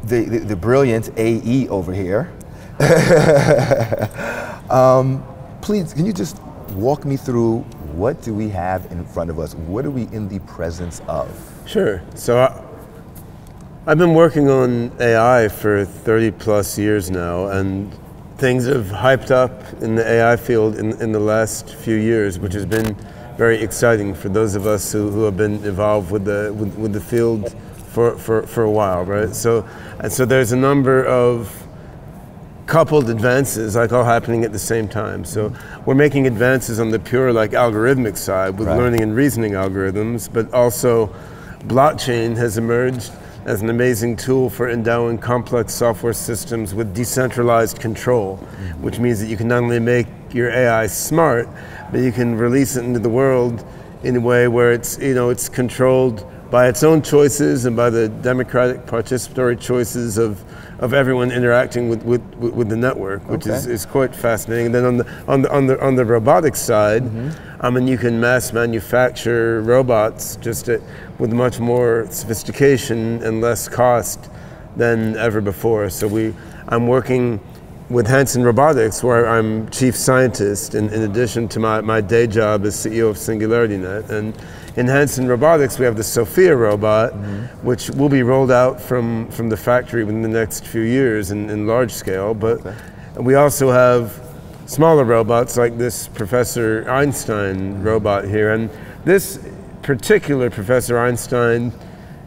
the brilliant AE over here. Please, can you just walk me through what do we have in front of us? What are we in the presence of? Sure. So I've been working on AI for 30 plus years now, and things have hyped up in the AI field in the last few years, which has been very exciting for those of us who have been involved with the field for a while, right? So there's a number of coupled advances like all happening at the same time. So we're making advances on the pure like algorithmic side with learning and reasoning algorithms, but also blockchain has emerged as an amazing tool for endowing complex software systems with decentralized control, which means that you can not only make your AI smart, but you can release it into the world in a way where it's, you know, it's controlled by its own choices and by the democratic participatory choices of everyone interacting with the network, which is quite fascinating. And then on the robotics side, I mean, you can mass manufacture robots just with much more sophistication and less cost than ever before. So I'm working with Hanson Robotics, where I'm chief scientist in addition to my day job as CEO of SingularityNET. And in Hanson Robotics, we have the Sophia robot, which will be rolled out from the factory within the next few years in large scale. But we also have smaller robots like this Professor Einstein robot here. And this particular Professor Einstein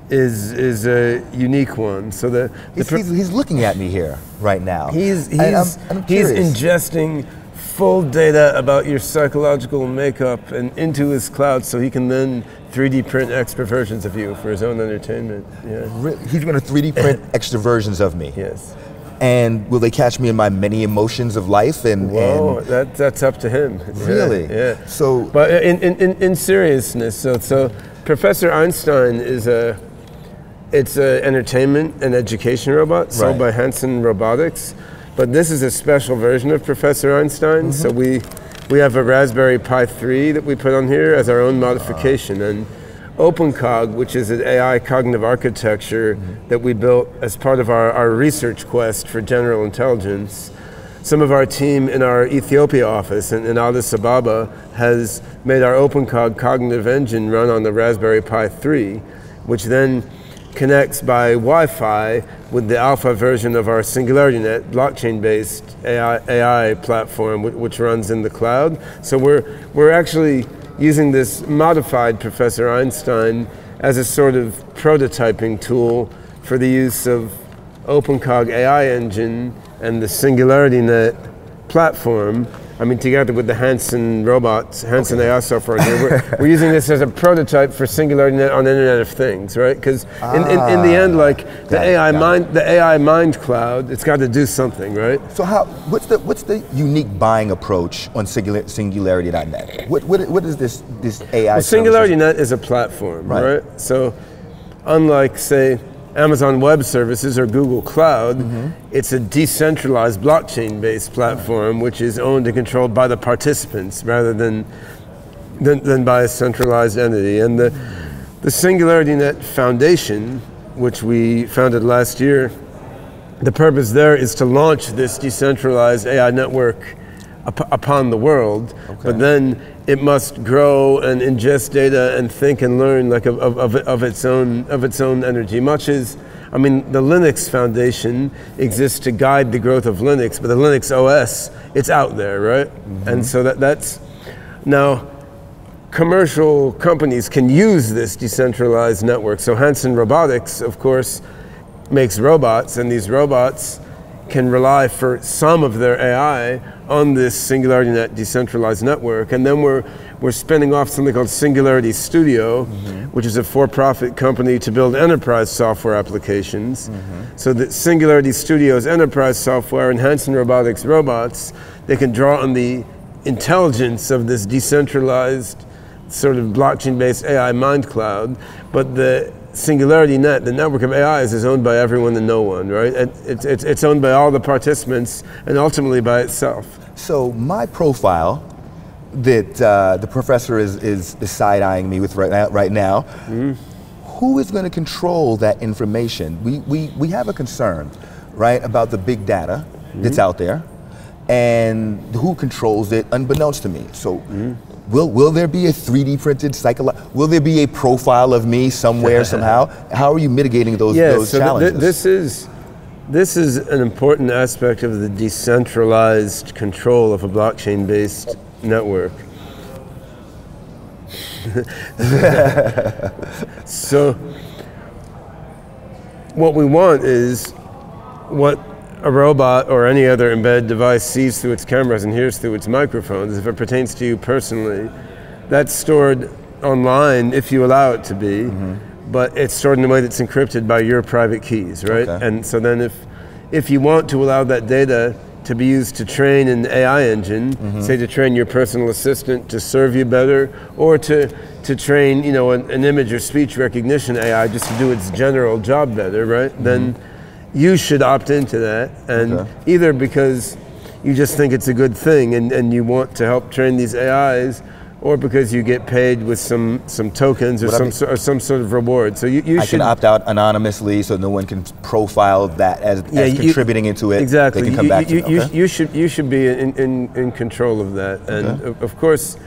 is a unique one. So he's looking at me here right now. He's ingesting full data about your psychological makeup and into his cloud, so he can then 3D print extra versions of you for his own entertainment. Yeah. He's going to 3D print extra versions of me. Yes. And will they catch me in my many emotions of life? That's up to him. Really? Yeah. So, but in seriousness, so Professor Einstein is it's an entertainment and education robot sold by Hanson Robotics. But this is a special version of Professor Einstein. So we have a Raspberry Pi 3 that we put on here as our own modification. And OpenCog, which is an AI cognitive architecture that we built as part of our research quest for general intelligence. Some of our team in our Ethiopia office in Addis Ababa has made our OpenCog cognitive engine run on the Raspberry Pi 3, which then connects by Wi-Fi with the alpha version of our SingularityNET blockchain-based AI platform, which runs in the cloud. So we're actually using this modified Professor Einstein as a sort of prototyping tool for the use of OpenCog AI engine and the SingularityNET platform. I mean, together with the Hanson robots, Hanson AI software, we're using this as a prototype for SingularityNET on the Internet of Things, right? Because in the end, like the AI mind cloud, it's got to do something, right? So what's the unique buying approach on Singularity.net? What is this AI? Well, SingularityNET is a platform, right? So unlike, say, Amazon Web Services or Google Cloud, it's a decentralized blockchain-based platform which is owned and controlled by the participants rather than by a centralized entity. And the SingularityNET Foundation, which we founded last year, the purpose there is to launch this decentralized AI network upon the world, but then it must grow and ingest data and think and learn like of its own energy. Much as, I mean, the Linux Foundation exists to guide the growth of Linux, but the Linux OS, it's out there, right? And so that's now commercial companies can use this decentralized network. So Hanson Robotics, of course, makes robots, and these robots can rely for some of their AI on this SingularityNET decentralized network. And then we're spinning off something called Singularity Studio, which is a for-profit company to build enterprise software applications. So that Singularity Studios enterprise software and Hanson Robotics robots, they can draw on the intelligence of this decentralized sort of blockchain-based AI mind cloud, but the SingularityNET, the network of AIs, is owned by everyone and no one, right? It's owned by all the participants and ultimately by itself. So my profile that the professor is side-eyeing me with right now, who is going to control that information? We have a concern, right, about the big data that's out there, and who controls it unbeknownst to me. So will there be a 3D printed will there be a profile of me somewhere, somehow? How are you mitigating those challenges? This is an important aspect of the decentralized control of a blockchain-based network. So what we want is what a robot or any other embedded device sees through its cameras and hears through its microphones. If it pertains to you personally, that's stored online if you allow it to be, but it's stored in a way that's encrypted by your private keys, right? Okay. And so then if you want to allow that data to be used to train an AI engine, say to train your personal assistant to serve you better, or to train, you know, an image or speech recognition AI just to do its general job better, right? Then you should opt into that, and either because you just think it's a good thing and you want to help train these AIs, or because you get paid with some tokens or some sort of reward. So you should can opt out anonymously, so no one can profile that as contributing into it. Exactly. They can come back to it. You should be in control of that. And of course,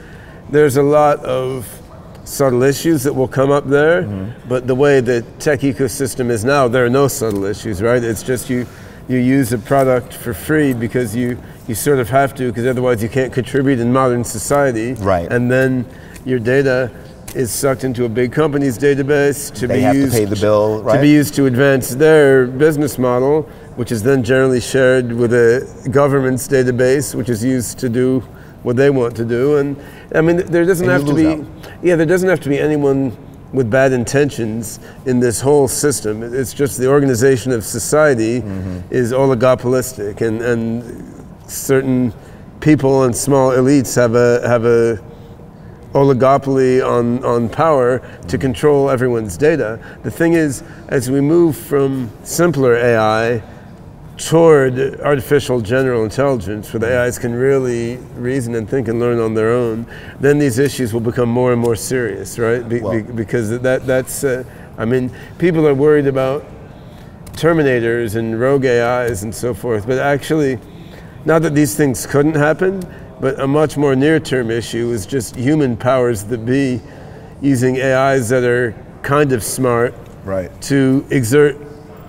there's a lot of subtle issues that will come up there, but the way the tech ecosystem is now, there are no subtle issues, right? It's just you use a product for free because you sort of have to, because otherwise you can't contribute in modern society. Right. And then your data is sucked into a big company's database to They have to pay the bill, right? To be used to advance their business model, which is then generally shared with a government's database, which is used to do what they want to do. And I mean, there doesn't have to be, there doesn't have to be anyone with bad intentions in this whole system. It's just the organization of society is oligopolistic, and certain people and small elites have a oligopoly on power to control everyone's data. The thing is, as we move from simpler AI toward artificial general intelligence, where the AIs can really reason and think and learn on their own, then these issues will become more and more serious, right? Because that's, I mean, people are worried about Terminators and rogue AIs and so forth, but actually, not that these things couldn't happen, but a much more near-term issue is just human powers that be using AIs that are kind of smart to exert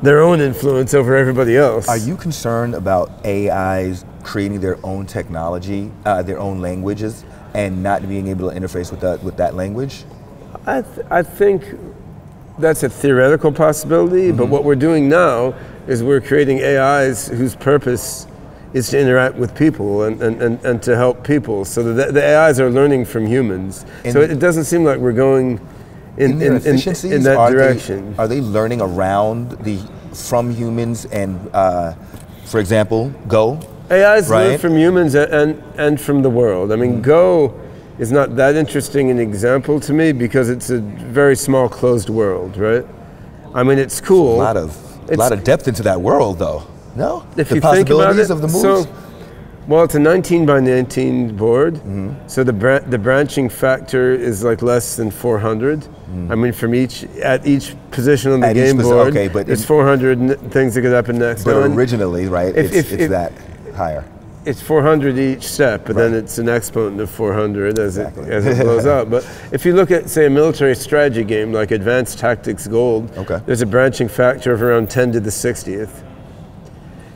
their own influence over everybody else. Are you concerned about AIs creating their own technology, their own languages, and not being able to interface with that language? I think that's a theoretical possibility, but what we're doing now is we're creating AIs whose purpose is to interact with people and to help people. So the AIs are learning from humans. So it doesn't seem like we're going in that direction. Are they learning from humans and, for example, Go? AIs learn from humans and from the world. I mean, Go is not that interesting an example to me because it's a very small closed world, right? I mean, it's cool. A lot of depth into that world, though. No? If the you think about it, of the moves? Well, it's a 19 by 19 board, so the branching factor is like less than 400. I mean, at each position on the game board, there's 400 things that could happen next. But originally, right, it's that higher. It's 400 each step, but then it's an exponent of 400 as it blows out. But if you look at, say, a military strategy game like Advanced Tactics Gold, there's a branching factor of around 10 to the 60th.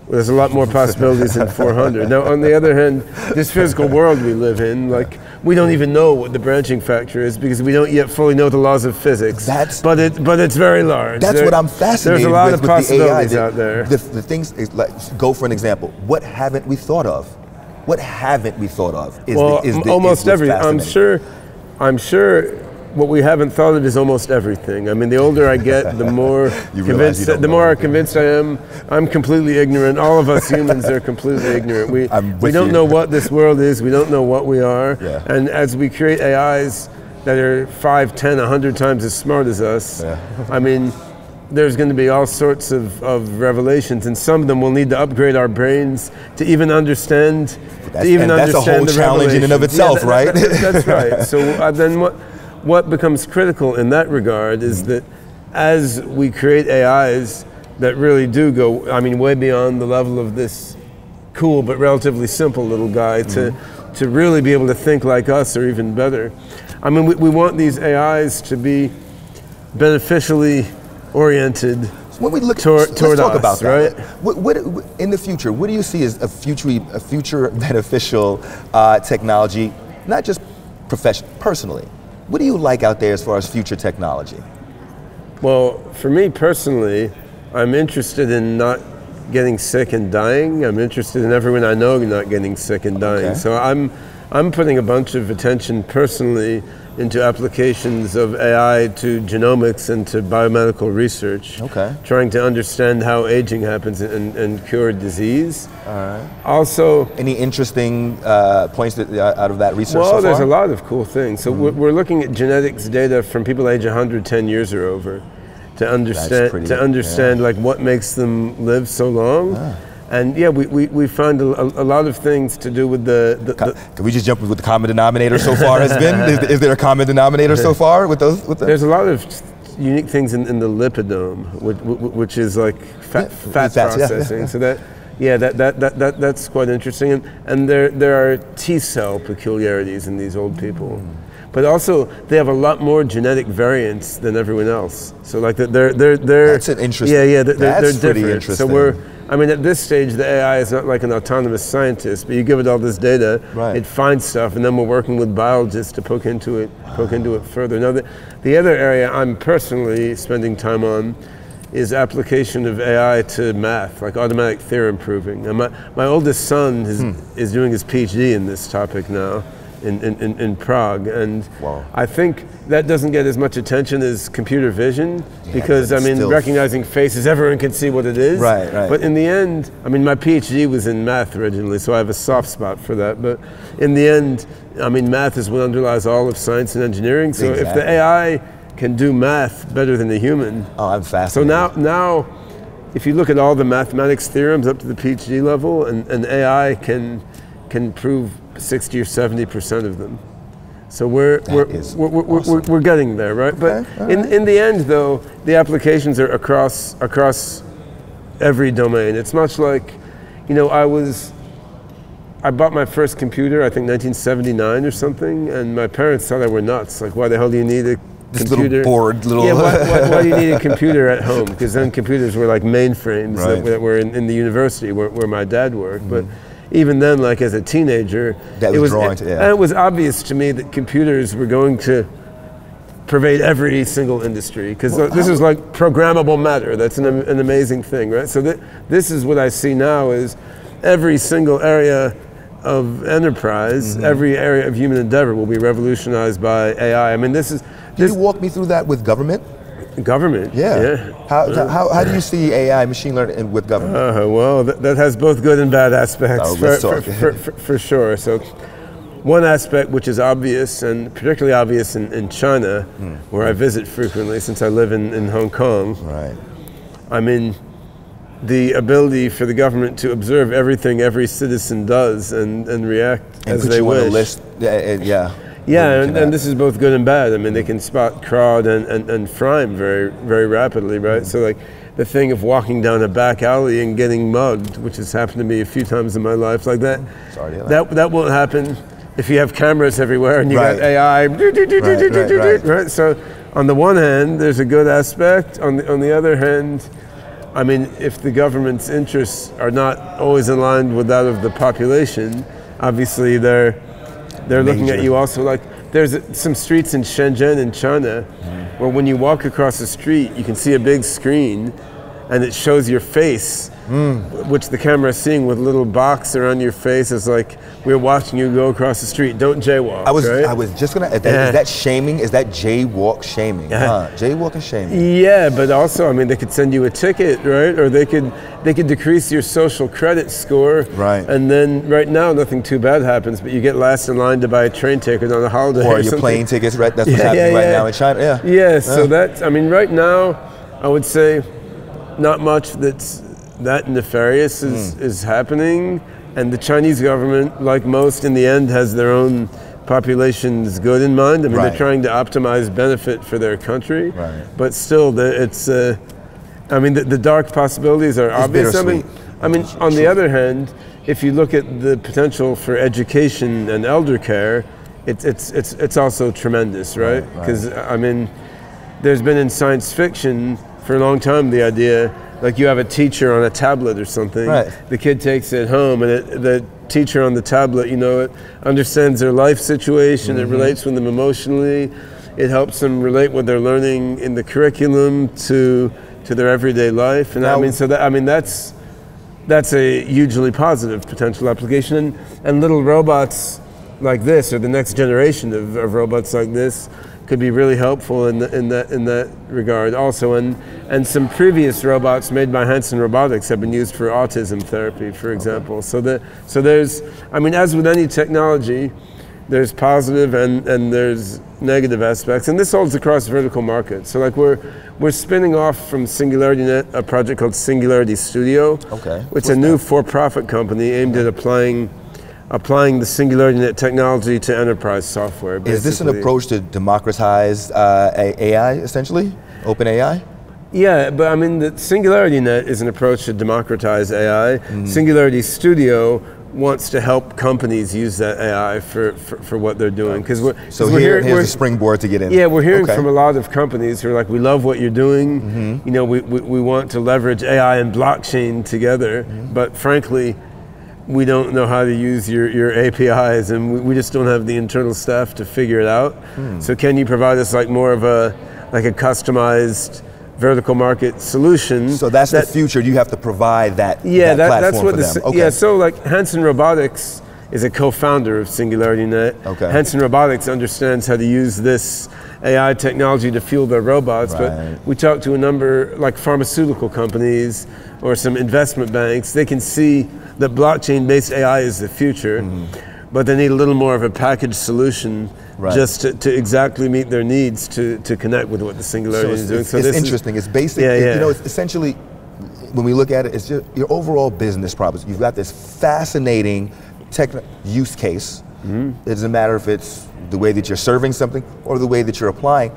There's a lot more possibilities than 400. Now, on the other hand, this physical world we live in, like, we don't even know what the branching factor is because we don't yet fully know the laws of physics. But it's very large. That's what I'm fascinated with. There's a lot of possibilities out there. The things, like, go for an example. What haven't we thought of? What haven't we thought of? Almost everything. I'm sure what we haven't thought of is almost everything. I mean, the older I get, the more convinced I am. I'm completely ignorant. All of us humans are completely ignorant. We don't know what this world is. We don't know what we are. And as we create AIs that are 5, 10, 100 times as smart as us, I mean, there's going to be all sorts of revelations, and some of them will need to upgrade our brains to even understand. That's a whole challenge in and of itself, right? That's right. So then what becomes critical in that regard is that as we create AIs that really do go, I mean, way beyond the level of this cool but relatively simple little guy to really be able to think like us or even better. I mean, we want these AIs to be beneficially oriented when we look toward let's talk us, about that. right? What in the future, what do you see as a future beneficial technology, not just personally? What do you like out there as far as future technology? Well, for me personally, I'm interested in not getting sick and dying. I'm interested in everyone I know not getting sick and dying. Okay. So I'm putting a bunch of attention personally into applications of AI to genomics and to biomedical research. Okay. Trying to understand how aging happens and cure disease. All right. Also, any interesting points out of that research so well, far? there's a lot of cool things. So we're looking at genetics data from people age 110 years or over to understand like what makes them live so long. And yeah, we found a lot of things to do with Can we just jump with what the common denominator so far has been? Is there a common denominator so far with those? There's a lot of unique things in the lipidome, which is like fat processing. Yeah. So that's quite interesting. And there are T cell peculiarities in these old people. But also, they have a lot more genetic variants than everyone else. So like they're That's an interesting. they're That's pretty different. interesting. So I mean, at this stage, the AI is not like an autonomous scientist, but you give it all this data, it finds stuff, and then we're working with biologists to poke into it further. Now, the other area I'm personally spending time on is application of AI to math, like automatic theorem proving. And my oldest son is doing his PhD in this topic now in Prague, and I think that doesn't get as much attention as computer vision, because I mean, recognizing faces, everyone can see what it is. Right. But in the end, I mean, my PhD was in math originally, so I have a soft spot for that. But in the end, I mean, math is what underlies all of science and engineering. So if the AI can do math better than the human, I'm fascinated. So now, if you look at all the mathematics theorems up to the PhD level, and AI can prove 60 or 70% of them. So we're getting there, right? Okay, But in the end, though, the applications are across every domain. It's much like, you know, I bought my first computer, I think 1979 or something, and my parents thought I were nuts. Like, why the hell do you need a computer? Yeah, why do you need a computer at home? Because then computers were like mainframes that were in the university where my dad worked. But even then, like as a teenager, it was obvious to me that computers were going to pervade every single industry, because this is like programmable matter. That's an amazing thing, right? So this is what I see now is every single area of enterprise, every area of human endeavor will be revolutionized by AI. I mean, Can you walk me through that with government? Government, yeah. How do you see AI, machine learning with government? Well, that has both good and bad aspects, for sure. So one aspect which is obvious, and particularly obvious in China, where I visit frequently since I live in Hong Kong. Right. I mean, the ability for the government to observe everything every citizen does and react as they wish. And put you on a list, Yeah, and this is both good and bad. I mean, they can spot fraud and crime very, very rapidly, right? So like the thing of walking down a back alley and getting mugged, which has happened to me a few times in my life, like that. Sorry to hear that won't happen if you have cameras everywhere and you got AI. Right. So on the one hand, there's a good aspect. On the other hand, I mean, if the government's interests are not always aligned with that of the population, obviously they're looking at you also. Like there's some streets in Shenzhen in China where when you walk across the street, you can see a big screen and it shows your face, which the camera is seeing with a little box around your face. It's like, we're watching you go across the street. Don't jaywalk. I was just gonna. Is that shaming? Is that jaywalk shaming? Jaywalk is shaming. Yeah, but also, I mean, they could send you a ticket, right? Or they could decrease your social credit score. Right. And then right now, nothing too bad happens, but you get last in line to buy a train ticket on a holiday. Or your plane tickets. Right. That's what's happening right now in China. Yeah. So that's. I mean, right now, I would say, not much that's that nefarious is happening, and the Chinese government, like most, in the end, has their own population's good in mind. I mean, Right. they're trying to optimize benefit for their country, Right. but still, it's. I mean, the dark possibilities are obvious. I mean, on the other hand, if you look at the potential for education and elder care, it's also tremendous, right? Because I mean, there's been in science fiction for a long time the idea, like you have a teacher on a tablet or something, Right. the kid takes it home, and the teacher on the tablet, it understands their life situation, it relates with them emotionally, it helps them relate what they're learning in the curriculum to their everyday life, and now, that's a hugely positive potential application, and little robots like this, or the next generation of robots like this, could be really helpful in that regard also. And some previous robots made by Hanson Robotics have been used for autism therapy, for example. So there's, I mean, as with any technology, there's positive and there's negative aspects, and this holds across vertical markets. So like we're spinning off from SingularityNET a project called Singularity Studio. Okay. It's a new for-profit company aimed at applying the SingularityNET technology to enterprise software, basically. Is this an approach to democratize AI, essentially? Open AI? Yeah, but I mean, the SingularityNET is an approach to democratize AI. Singularity Studio wants to help companies use that AI for what they're doing. Here's a springboard to get in. Yeah, we're hearing from a lot of companies who are like, we love what you're doing. We want to leverage AI and blockchain together, but frankly, we don't know how to use your APIs, and we just don't have the internal staff to figure it out. So can you provide us like more of a customized vertical market solution? So that's the future. You have to provide that platform that's what for them. Okay. Yeah, so like Hanson Robotics is a co-founder of SingularityNET. Okay. Hanson Robotics understands how to use this AI technology to fuel their robots, but we talked to a number, like pharmaceutical companies or some investment banks. They can see that blockchain-based AI is the future, but they need a little more of a packaged solution just to exactly meet their needs to connect with what the Singularity is doing. So it's interesting. It's basic. It's essentially, when we look at it, it's just your overall business problems. You've got this fascinating use case. It doesn't matter if it's the way that you're serving something or the way that you're applying,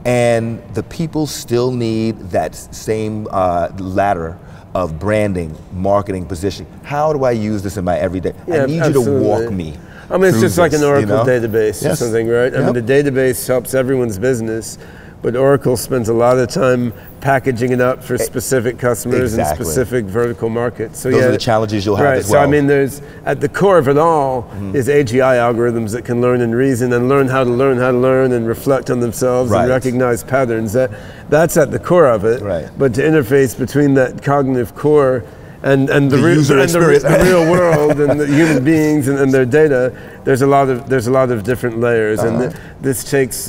and the people still need that same ladder of branding, marketing, positioning. How do I use this in my everyday? I need you to walk me. I mean, it's just like an Oracle database or something, right? Yep. I mean, the database helps everyone's business, but Oracle spends a lot of time packaging it up for specific customers and specific vertical markets. So those are the challenges you'll have as well. So I mean, there's, at the core of it all is AGI algorithms that can learn and reason and learn how to learn and reflect on themselves and recognize patterns. That's at the core of it. But to interface between that cognitive core and the real world and the human beings and their data, there's a lot of different layers, and this takes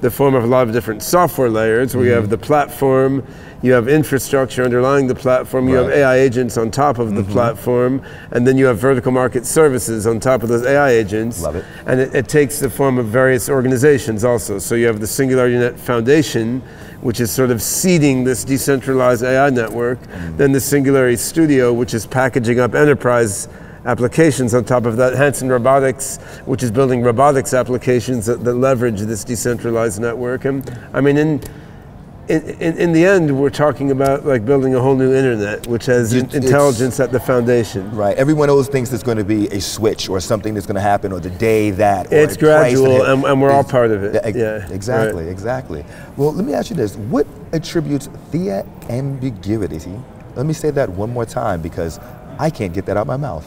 the form of a lot of different software layers, where you have the platform, you have infrastructure underlying the platform, you have AI agents on top of the platform, and then you have vertical market services on top of those AI agents. Love it. And it takes the form of various organizations also. So you have the SingularityNET Foundation, which is sort of seeding this decentralized AI network, then the Singularity Studio, which is packaging up enterprise applications on top of that, Hanson Robotics, which is building robotics applications that leverage this decentralized network. And I mean, in the end, we're talking about like building a whole new internet, which has intelligence at the foundation. Right. Every one of those things is going to be a switch or something that's going to happen, or the day that. It's gradual, and we're all part of it. Exactly. Exactly. Well, let me ask you this: what attributes Thea ambiguity? Let me say that one more time, because I can't get that out of my mouth.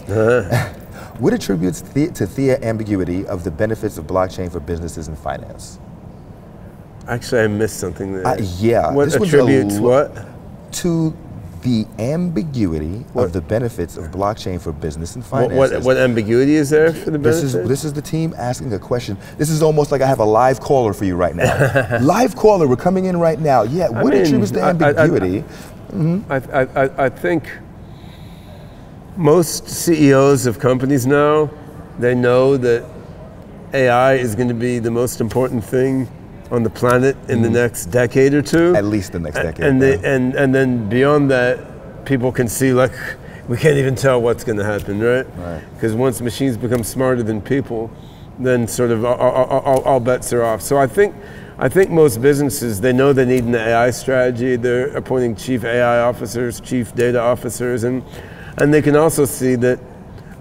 What attributes to Thea ambiguity of the benefits of blockchain for businesses and finance? Actually, I missed something there. What attributes what? To the ambiguity of the benefits of blockchain for business and finance. What ambiguity is there for the benefits? This is the team asking a question. This is almost like I have a live caller for you right now. Live caller, we're coming in right now. Yeah, what attributes to ambiguity? I think most CEOs of companies now, they know that AI is going to be the most important thing on the planet in the next decade or two. At least the next decade. And then beyond that, people can see, like, we can't even tell what's going to happen, right? Right. Because once machines become smarter than people, then sort of all bets are off. So I think most businesses, they know they need an AI strategy. They're appointing chief AI officers, chief data officers, and they can also see that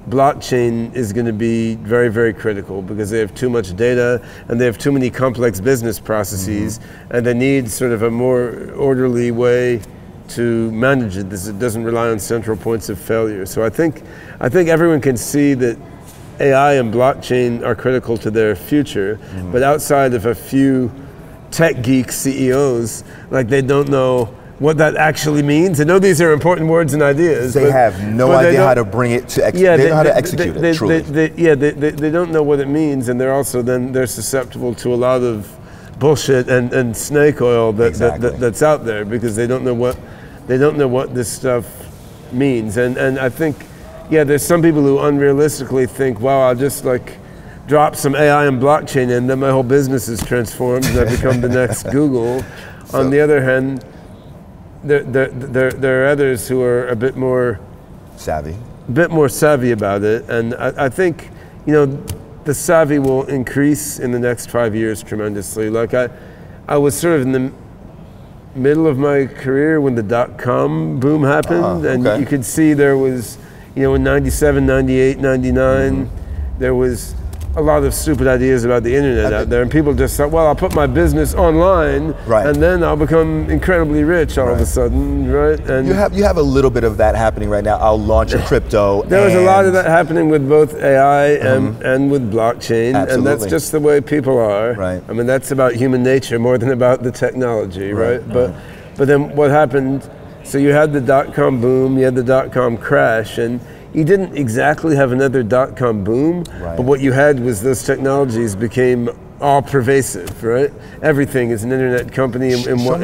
blockchain is going to be very, very critical because they have too much data and they have too many complex business processes, and they need sort of a more orderly way to manage it. It doesn't rely on central points of failure. So I think everyone can see that AI and blockchain are critical to their future, but outside of a few tech geek CEOs, like they don't know what that actually means. They know these are important words and ideas. They have no idea how to bring it to execute. They know how to execute it, truly. They don't know what it means, and they're susceptible to a lot of bullshit and snake oil that's out there because they don't know what this stuff means. And I think, there's some people who unrealistically think, wow, I'll just like drop some AI and blockchain in, then my whole business is transformed and I become the next Google. On the other hand, there are others who are a bit more savvy about it, and I think the savvy will increase in the next 5 years tremendously. Like I was sort of in the middle of my career when the dotcom boom happened, and you could see there was in 97, 98, 99, there was a lot of stupid ideas about the internet out there, and people just thought, well, I'll put my business online, and then I'll become incredibly rich all of a sudden, right? And you have a little bit of that happening right now. I'll launch a crypto. There was a lot of that happening with both AI and with blockchain, and that's just the way people are. Right. I mean, that's about human nature more than about the technology, right? But then what happened? So you had the dot-com boom, you had the dot-com crash, and you didn't exactly have another dot-com boom, but what you had was those technologies became all pervasive, right? Everything is an internet company in one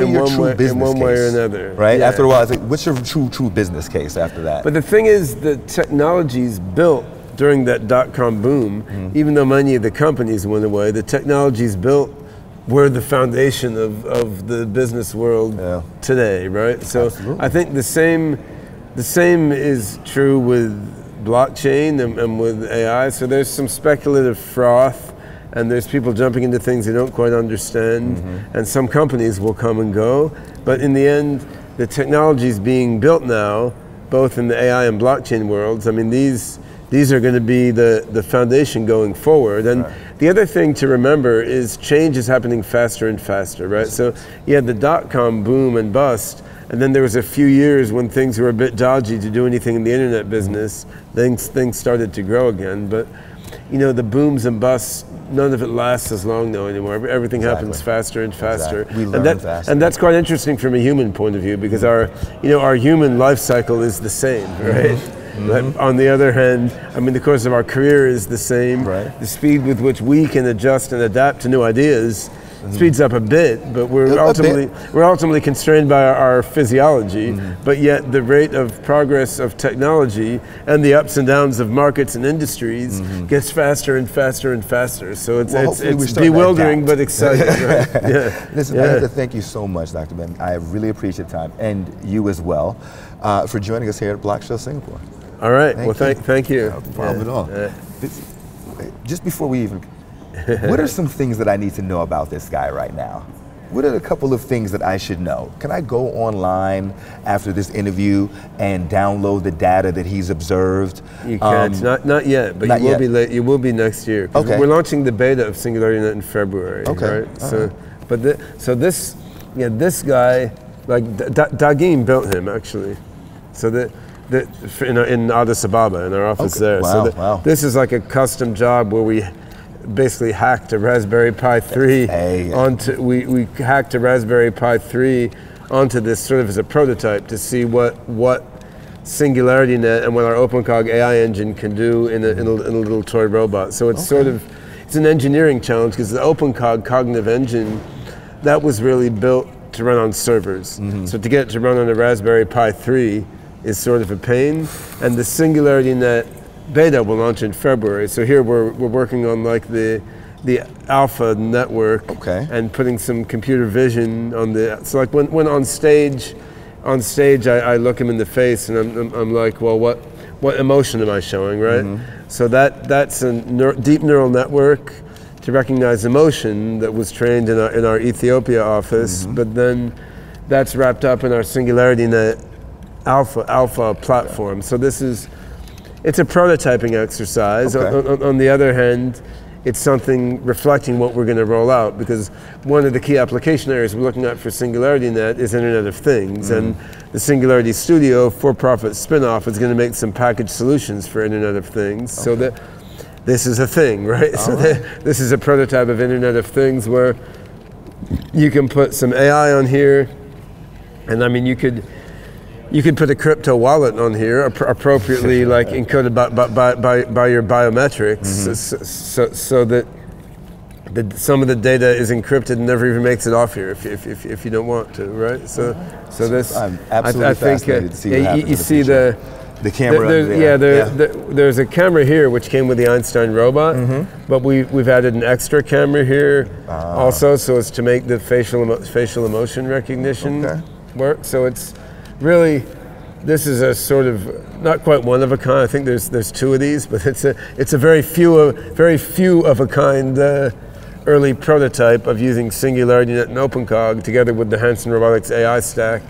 way or another. Right? After a while, it's like, what's your true business case after that? But the thing is, the technologies built during that dot-com boom, even though many of the companies went away, the technologies built were the foundation of the business world today, right? So I think the same is true with blockchain and with AI. So there's some speculative froth, and there's people jumping into things they don't quite understand, and some companies will come and go. But in the end, the technologies being built now, both in the AI and blockchain worlds, I mean, these are going to be the foundation going forward. And the other thing to remember is change is happening faster and faster, right? So you had the dot-com boom and bust, and then there was a few years when things were a bit dodgy to do anything in the internet business. Things started to grow again, but the booms and busts, none of it lasts as long now anymore. Everything happens faster and faster. We learn faster. And that's quite interesting from a human point of view, because our human life cycle is the same, right? But on the other hand, I mean, the course of our career is the same. The speed with which we can adjust and adapt to new ideas speeds up a bit, but we're ultimately constrained by our physiology. But yet, the rate of progress of technology and the ups and downs of markets and industries gets faster and faster and faster. So it's bewildering but exciting. Right? Listen, I have to thank you so much, Dr. Ben. I really appreciate your time, and you as well, for joining us here at BlockShow Singapore. All right. Thank you. No problem at all. Just before we even, what are some things that I need to know about this guy right now? What are a couple of things that I should know? Can I go online after this interview and download the data that he's observed? You can't. Not yet, but you will be late. You will be next year. We're launching the beta of SingularityNET in February. Right? So this guy, like Dagim built him actually. So in Addis Ababa, in our office there. This is like a custom job where we basically hacked a Raspberry Pi 3 onto, we hacked a Raspberry Pi 3 onto this sort of as a prototype to see what SingularityNET and what our OpenCog AI engine can do in a little toy robot. So it's it's an engineering challenge, because the OpenCog cognitive engine, that was really built to run on servers. So to get it to run on a Raspberry Pi 3 is sort of a pain, and the SingularityNET beta will launch in February. So here we're working on like the alpha network and putting some computer vision on the, so like when on stage on stage, I look him in the face and I'm like, well, what emotion am I showing, right? So that's a deep neural network to recognize emotion that was trained in our Ethiopia office, but then that's wrapped up in our SingularityNET alpha platform. So it's a prototyping exercise. On the other hand, it's something reflecting what we're going to roll out, because one of the key application areas we're looking at for SingularityNET is Internet of Things, and the Singularity Studio for-profit spin-off is going to make some packaged solutions for Internet of Things. So that this is a thing, right? This is a prototype of Internet of Things where you can put some AI on here, and I mean you could put a crypto wallet on here, appropriately like encoded by your biometrics, so that some of the data is encrypted and never even makes it off here if you don't want to, right? So this, I'm absolutely fascinated to see what happens you see the camera. There's a camera here which came with the Einstein robot, but we've added an extra camera here also, so it's to make the facial emotion recognition work. So it's really, this is a sort of not quite one of a kind. I think there's two of these, but it's a very few of a kind early prototype of using SingularityNET and OpenCog together with the Hanson Robotics AI stack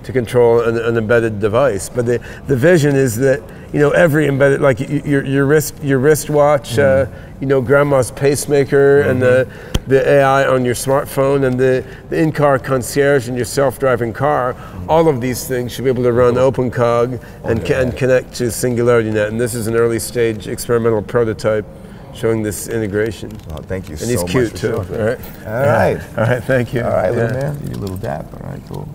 to control an embedded device. But the vision is that, you know, every embedded, like your wristwatch, you know, grandma's pacemaker, and the AI on your smartphone, and the in-car concierge in your self-driving car, all of these things should be able to run OpenCog and connect to SingularityNET. And this is an early stage experimental prototype showing this integration. Well, thank you and so he's much. cute too. All right. All right. All right. Thank you. All right, little man. Give you a little dap. All right, cool.